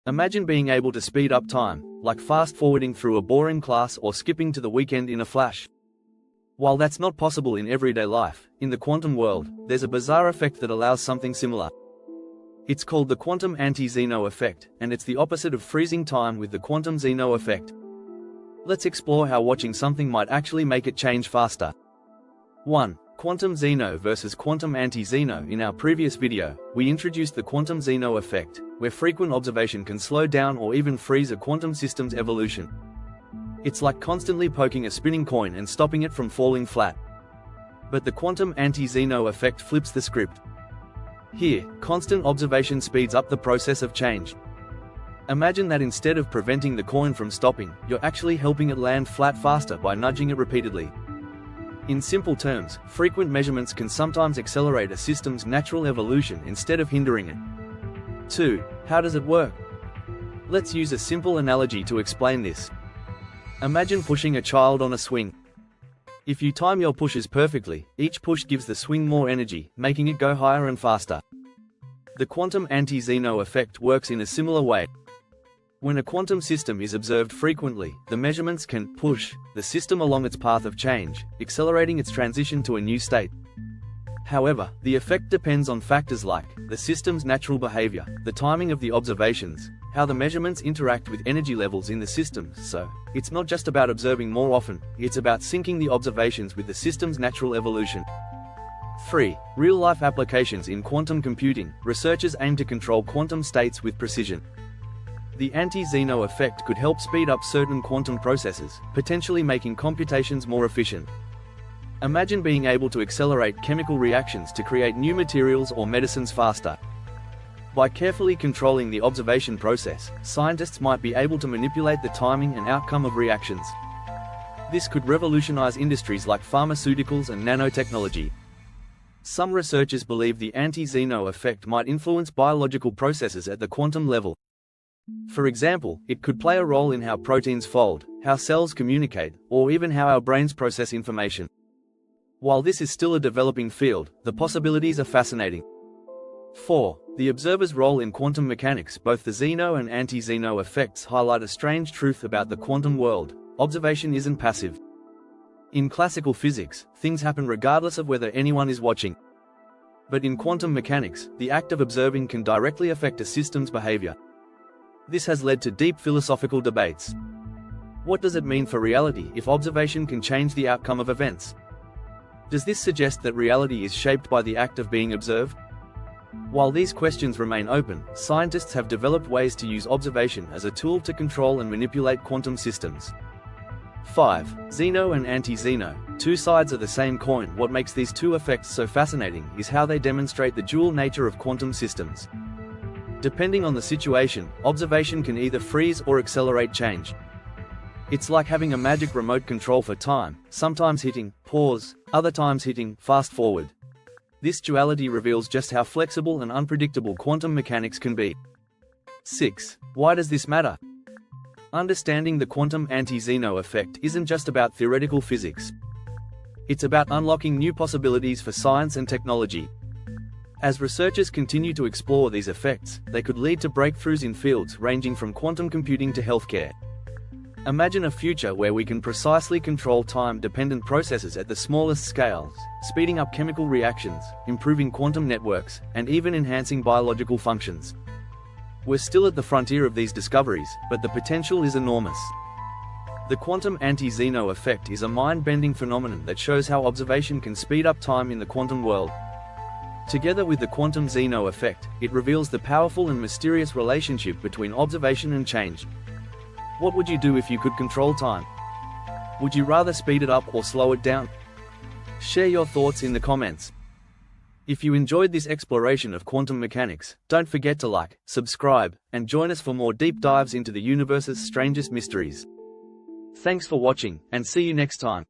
Imagine being able to speed up time, like fast-forwarding through a boring class or skipping to the weekend in a flash. While that's not possible in everyday life, in the quantum world, there's a bizarre effect that allows something similar. It's called the Quantum Anti-Zeno Effect, and it's the opposite of freezing time with the Quantum Zeno Effect. Let's explore how watching something might actually make it change faster. 1. Quantum Zeno versus Quantum Anti-Zeno. In our previous video, we introduced the Quantum Zeno Effect, where frequent observation can slow down or even freeze a quantum system's evolution. It's like constantly poking a spinning coin and stopping it from falling flat. But the Quantum Anti-Zeno Effect flips the script. Here, constant observation speeds up the process of change. Imagine that instead of preventing the coin from stopping, you're actually helping it land flat faster by nudging it repeatedly. In simple terms, frequent measurements can sometimes accelerate a system's natural evolution instead of hindering it. 2. How does it work? Let's use a simple analogy to explain this. Imagine pushing a child on a swing. If you time your pushes perfectly, each push gives the swing more energy, making it go higher and faster. The Quantum Anti-Zeno Effect works in a similar way. When a quantum system is observed frequently, the measurements can push the system along its path of change, accelerating its transition to a new state. However, the effect depends on factors like the system's natural behavior, the timing of the observations, how the measurements interact with energy levels in the system. So, it's not just about observing more often, it's about syncing the observations with the system's natural evolution. 3. Real-life applications in quantum computing. Researchers aim to control quantum states with precision. The anti-Zeno effect could help speed up certain quantum processes, potentially making computations more efficient. Imagine being able to accelerate chemical reactions to create new materials or medicines faster. By carefully controlling the observation process, scientists might be able to manipulate the timing and outcome of reactions. This could revolutionize industries like pharmaceuticals and nanotechnology. Some researchers believe the anti-Zeno effect might influence biological processes at the quantum level. For example, it could play a role in how proteins fold, how cells communicate, or even how our brains process information. While this is still a developing field, the possibilities are fascinating. 4. The observer's role in quantum mechanics. Both the Zeno and anti-Zeno effects highlight a strange truth about the quantum world: observation isn't passive. In classical physics, things happen regardless of whether anyone is watching. But in quantum mechanics, the act of observing can directly affect a system's behavior. This has led to deep philosophical debates. What does it mean for reality if observation can change the outcome of events? Does this suggest that reality is shaped by the act of being observed? While these questions remain open, scientists have developed ways to use observation as a tool to control and manipulate quantum systems. 5. Zeno and anti-Zeno. Two sides of the same coin. What makes these two effects so fascinating is how they demonstrate the dual nature of quantum systems. Depending on the situation, observation can either freeze or accelerate change. It's like having a magic remote control for time, sometimes hitting pause, other times hitting fast forward. This duality reveals just how flexible and unpredictable quantum mechanics can be. 6. Why does this matter? Understanding the Quantum Anti-Zeno Effect isn't just about theoretical physics. It's about unlocking new possibilities for science and technology. As researchers continue to explore these effects, they could lead to breakthroughs in fields ranging from quantum computing to healthcare. Imagine a future where we can precisely control time-dependent processes at the smallest scales, speeding up chemical reactions, improving quantum networks, and even enhancing biological functions. We're still at the frontier of these discoveries, but the potential is enormous. The Quantum Anti-Zeno Effect is a mind-bending phenomenon that shows how observation can speed up time in the quantum world. Together with the Quantum Zeno Effect, it reveals the powerful and mysterious relationship between observation and change. What would you do if you could control time? Would you rather speed it up or slow it down? Share your thoughts in the comments. If you enjoyed this exploration of quantum mechanics, don't forget to like, subscribe, and join us for more deep dives into the universe's strangest mysteries. Thanks for watching, and see you next time.